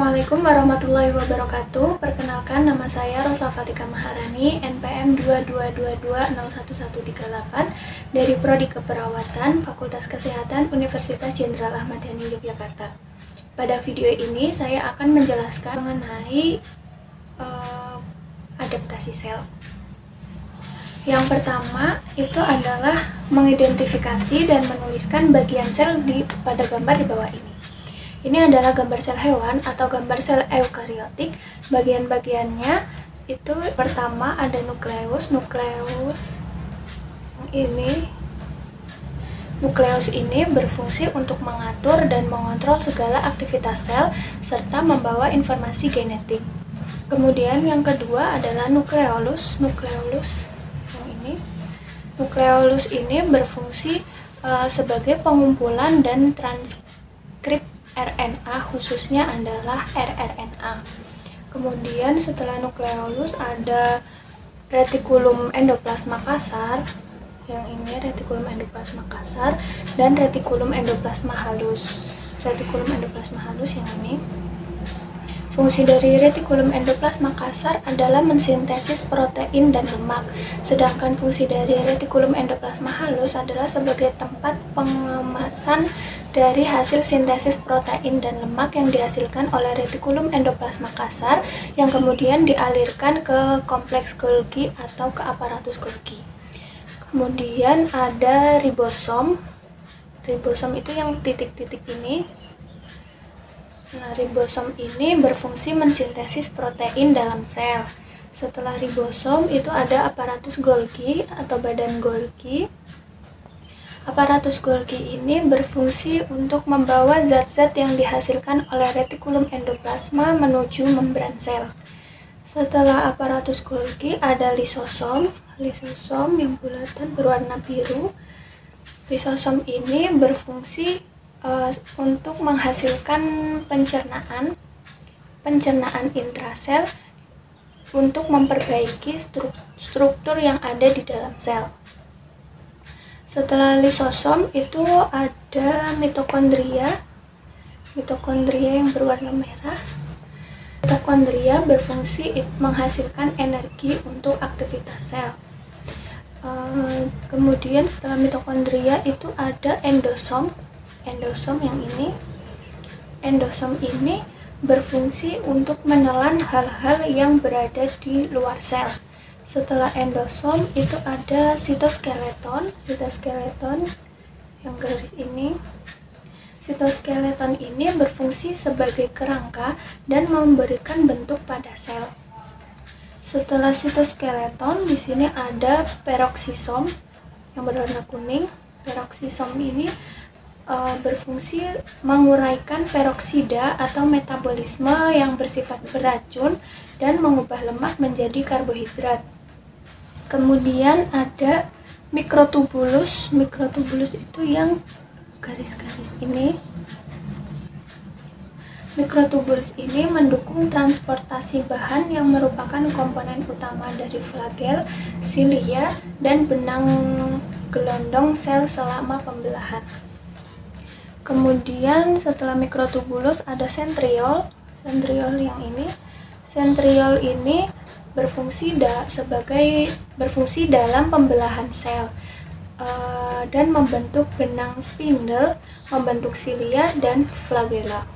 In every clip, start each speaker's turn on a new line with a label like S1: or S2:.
S1: Assalamualaikum warahmatullahi wabarakatuh. Perkenalkan, nama saya Rosa Fatika Maharani, NPM 2222011138 dari Prodi Keperawatan, Fakultas Kesehatan, Universitas Jenderal Ahmad Yani, Yogyakarta. Pada video ini, saya akan menjelaskan mengenai adaptasi sel. Yang pertama itu adalah mengidentifikasi dan menuliskan bagian sel pada gambar di bawah ini. Ini adalah gambar sel hewan atau gambar sel eukariotik. Bagian-bagiannya itu pertama ada nukleus. Nukleus ini berfungsi untuk mengatur dan mengontrol segala aktivitas sel serta membawa informasi genetik. Kemudian yang kedua adalah nukleolus. Nukleolus ini berfungsi sebagai pengumpulan dan transkrip RNA, khususnya adalah rRNA. Kemudian setelah nukleolus ada retikulum endoplasma kasar. Yang ini retikulum endoplasma kasar dan retikulum endoplasma halus. Retikulum endoplasma halus yang ini. Fungsi dari retikulum endoplasma kasar adalah mensintesis protein dan lemak, sedangkan fungsi dari retikulum endoplasma halus adalah sebagai tempat pengemasan dari hasil sintesis protein dan lemak yang dihasilkan oleh retikulum endoplasma kasar yang kemudian dialirkan ke kompleks Golgi atau ke aparatus Golgi. Kemudian ada ribosom. Ribosom itu yang titik-titik ini. Nah, ribosom ini berfungsi mensintesis protein dalam sel. Setelah ribosom itu ada aparatus Golgi atau badan Golgi. Aparatus Golgi ini berfungsi untuk membawa zat-zat yang dihasilkan oleh retikulum endoplasma menuju membran sel. Setelah aparatus Golgi ada lisosom. Lisosom yang bulatan berwarna biru. Lisosom ini berfungsi untuk menghasilkan pencernaan intrasel untuk memperbaiki struktur yang ada di dalam sel. Setelah lisosom itu ada mitokondria. Mitokondria yang berwarna merah. Mitokondria berfungsi menghasilkan energi untuk aktivitas sel. Kemudian setelah mitokondria itu ada endosom. Endosom yang ini. Endosom ini berfungsi untuk menelan hal-hal yang berada di luar sel. Setelah endosom itu ada sitoskeleton. Sitoskeleton yang garis ini. Sitoskeleton ini berfungsi sebagai kerangka dan memberikan bentuk pada sel. Setelah sitoskeleton di sini ada peroksisom yang berwarna kuning. Peroksisom ini berfungsi menguraikan peroksida atau metabolisme yang bersifat beracun dan mengubah lemak menjadi karbohidrat. Kemudian ada mikrotubulus. Mikrotubulus itu yang garis-garis ini. Mikrotubulus ini mendukung transportasi bahan yang merupakan komponen utama dari flagel, silia, dan benang gelondong sel selama pembelahan. Kemudian setelah mikrotubulus ada sentriol. Sentriol yang ini. Sentriol ini berfungsi dalam pembelahan sel dan membentuk benang spindle, membentuk silia dan flagella.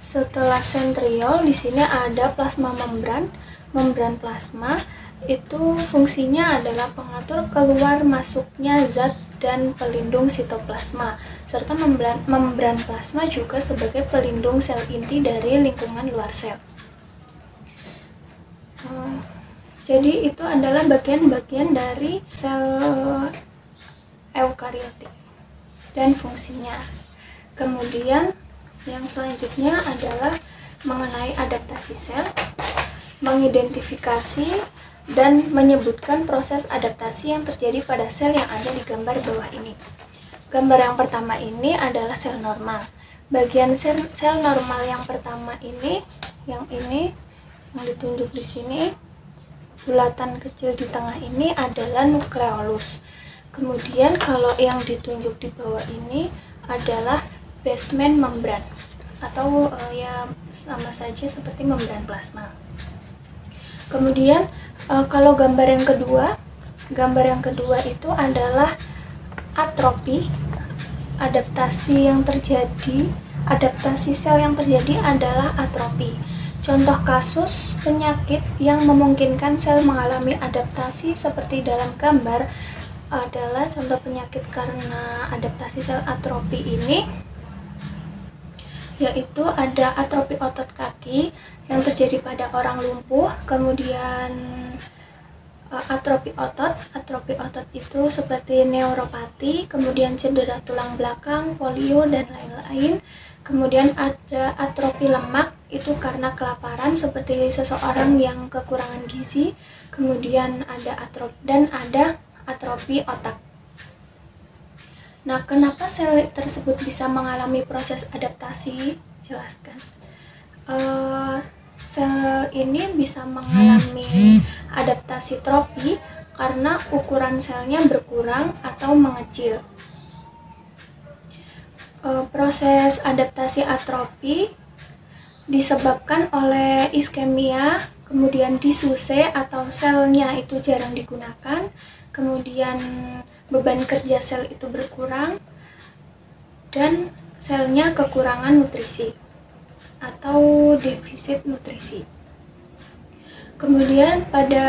S1: Setelah sentriol di sini ada plasma membran. Membran plasma itu fungsinya adalah pengatur keluar masuknya zat dan pelindung sitoplasma, serta membran plasma juga sebagai pelindung sel inti dari lingkungan luar sel. Jadi itu adalah bagian-bagian dari sel eukariotik dan fungsinya. Kemudian yang selanjutnya adalah mengenai adaptasi sel, mengidentifikasi dan menyebutkan proses adaptasi yang terjadi pada sel yang ada di gambar bawah ini. Gambar yang pertama ini adalah sel normal. Bagian sel normal yang pertama ini, yang ditunjuk di sini, bulatan kecil di tengah ini adalah nukleolus. Kemudian kalau yang ditunjuk di bawah ini adalah basement membran. atau ya sama saja seperti membran plasma. Kemudian kalau gambar yang kedua itu adalah atropi. Adaptasi sel yang terjadi adalah atropi. Contoh kasus penyakit yang memungkinkan sel mengalami adaptasi seperti dalam gambar adalah contoh penyakit karena adaptasi sel atropi ini, yaitu ada atropi otot kaki yang terjadi pada orang lumpuh, kemudian atropi otot itu seperti neuropati, kemudian cedera tulang belakang, polio, dan lain-lain. Kemudian ada atropi lemak, itu karena kelaparan seperti seseorang yang kekurangan gizi. Kemudian ada atropi otak. Nah, kenapa sel tersebut bisa mengalami proses adaptasi? Jelaskan. Sel ini bisa mengalami adaptasi tropi karena ukuran selnya berkurang atau mengecil. Proses adaptasi atropi disebabkan oleh iskemia, kemudian disuse atau selnya itu jarang digunakan, kemudian beban kerja sel itu berkurang, dan selnya kekurangan nutrisi atau defisit nutrisi. Kemudian pada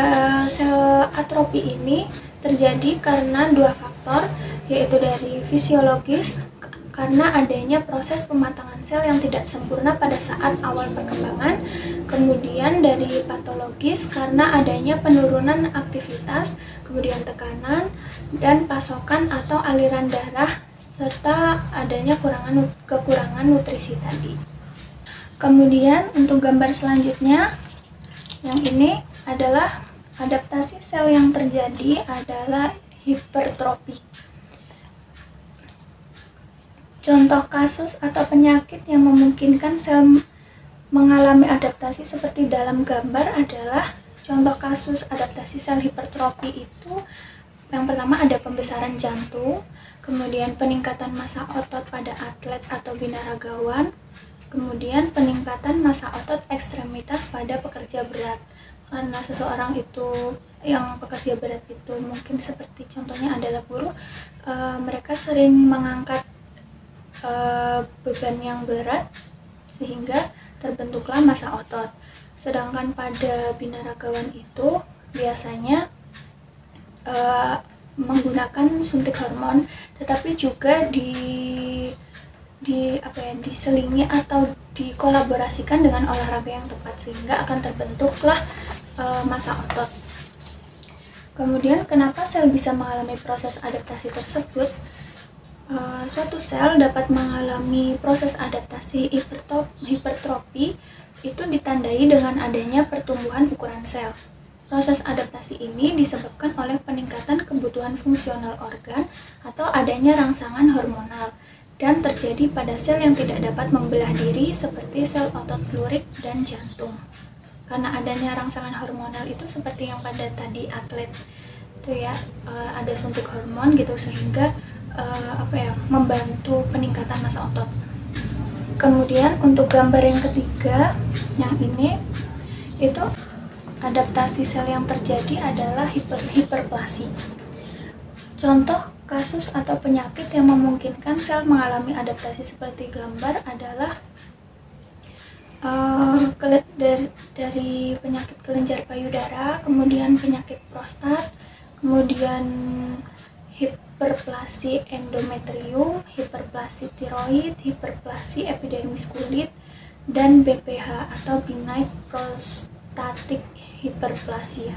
S1: sel atropi ini terjadi karena dua faktor, yaitu dari fisiologis karena adanya proses pematangan sel yang tidak sempurna pada saat awal perkembangan, kemudian dari patologis karena adanya penurunan aktivitas, kemudian tekanan dan pasokan atau aliran darah, serta adanya kekurangan nutrisi tadi. Kemudian untuk gambar selanjutnya, yang ini adalah adaptasi sel yang terjadi adalah hipertrofi. Contoh kasus atau penyakit yang memungkinkan sel mengalami adaptasi seperti dalam gambar adalah contoh kasus adaptasi sel hipertrofi itu yang pertama ada pembesaran jantung, kemudian peningkatan massa otot pada atlet atau binaragawan, kemudian peningkatan massa otot ekstremitas pada pekerja berat. Karena seseorang itu yang pekerja berat itu mungkin seperti contohnya adalah buruh, mereka sering mengangkat beban yang berat sehingga terbentuklah massa otot. Sedangkan pada binaragawan itu biasanya menggunakan suntik hormon, tetapi juga diselingi atau dikolaborasikan dengan olahraga yang tepat sehingga akan terbentuklah massa otot. Kemudian kenapa sel bisa mengalami proses adaptasi tersebut? Suatu sel dapat mengalami proses adaptasi hipertrofi itu ditandai dengan adanya pertumbuhan ukuran sel. Proses adaptasi ini disebabkan oleh peningkatan kebutuhan fungsional organ atau adanya rangsangan hormonal dan terjadi pada sel yang tidak dapat membelah diri seperti sel otot lurik dan jantung. Karena adanya rangsangan hormonal itu seperti yang pada tadi atlet itu ya, ada suntik hormon gitu sehingga membantu peningkatan massa otot. Kemudian untuk gambar yang ketiga, yang ini itu adaptasi sel yang terjadi adalah hiperplasi. Contoh kasus atau penyakit yang memungkinkan sel mengalami adaptasi seperti gambar adalah dari penyakit kelenjar payudara, kemudian penyakit prostat, kemudian hiperplasi endometrium, hiperplasi tiroid, hiperplasi epidermis kulit, dan BPH atau benign prostatic hyperplasia.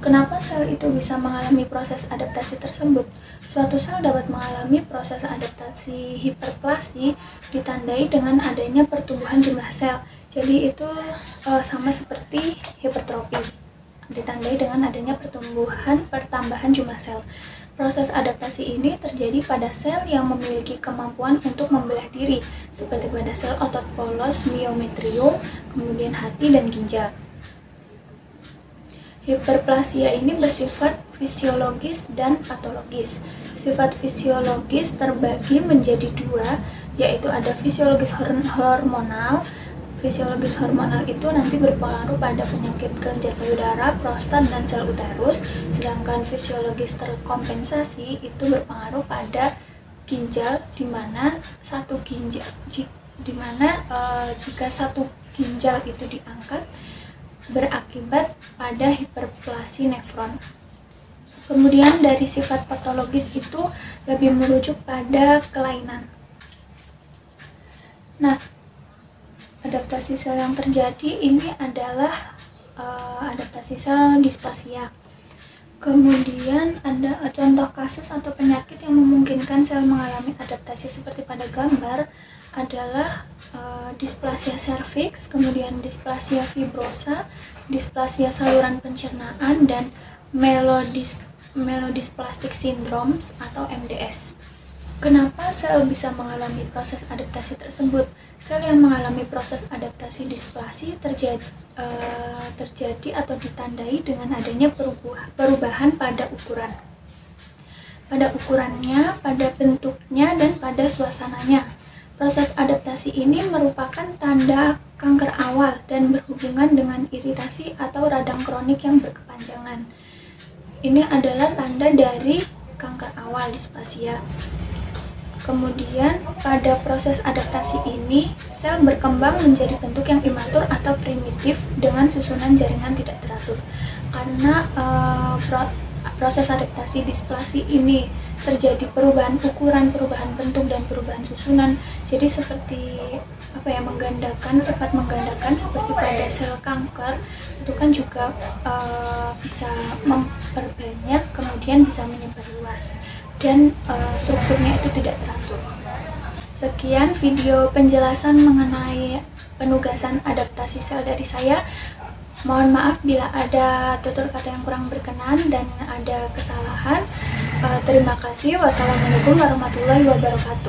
S1: Kenapa sel itu bisa mengalami proses adaptasi tersebut? Suatu sel dapat mengalami proses adaptasi hiperplasi ditandai dengan adanya pertumbuhan jumlah sel. Jadi itu sama seperti hipertrofi, ditandai dengan adanya pertambahan jumlah sel. Proses adaptasi ini terjadi pada sel yang memiliki kemampuan untuk membelah diri, seperti pada sel otot polos, myometrium, kemudian hati dan ginjal. Hiperplasia ini bersifat fisiologis dan patologis. Sifat fisiologis terbagi menjadi dua, yaitu ada fisiologis hormonal. Fisiologis hormonal itu nanti berpengaruh pada penyakit kelenjar payudara, prostat, dan sel uterus, sedangkan fisiologis terkompensasi itu berpengaruh pada ginjal, di mana jika satu ginjal itu diangkat berakibat pada hiperplasi nefron. Kemudian dari sifat patologis itu lebih merujuk pada kelainan. Nah, adaptasi sel yang terjadi ini adalah adaptasi sel displasia. Kemudian ada contoh kasus atau penyakit yang memungkinkan sel mengalami adaptasi seperti pada gambar adalah displasia serviks, kemudian displasia fibrosa, displasia saluran pencernaan, dan myelodysplastic syndromes atau MDS. Kenapa sel bisa mengalami proses adaptasi tersebut? Sel yang mengalami proses adaptasi displasi terjadi atau ditandai dengan adanya perubahan pada ukurannya, pada bentuknya, dan pada suasananya. Proses adaptasi ini merupakan tanda kanker awal dan berhubungan dengan iritasi atau radang kronik yang berkepanjangan. Ini adalah tanda dari kanker awal displasia. Kemudian pada proses adaptasi ini, sel berkembang menjadi bentuk yang imatur atau primitif dengan susunan jaringan tidak teratur. Karena proses adaptasi displasi ini terjadi perubahan ukuran, perubahan bentuk, dan perubahan susunan. Jadi seperti cepat menggandakan seperti pada sel kanker itu kan juga bisa memperbanyak, kemudian bisa menyebar luas, dan strukturnya itu tidak teratur. Sekian video penjelasan mengenai penugasan adaptasi sel dari saya. Mohon maaf bila ada tutur kata yang kurang berkenan dan ada kesalahan. Terima kasih. Wassalamualaikum warahmatullahi wabarakatuh.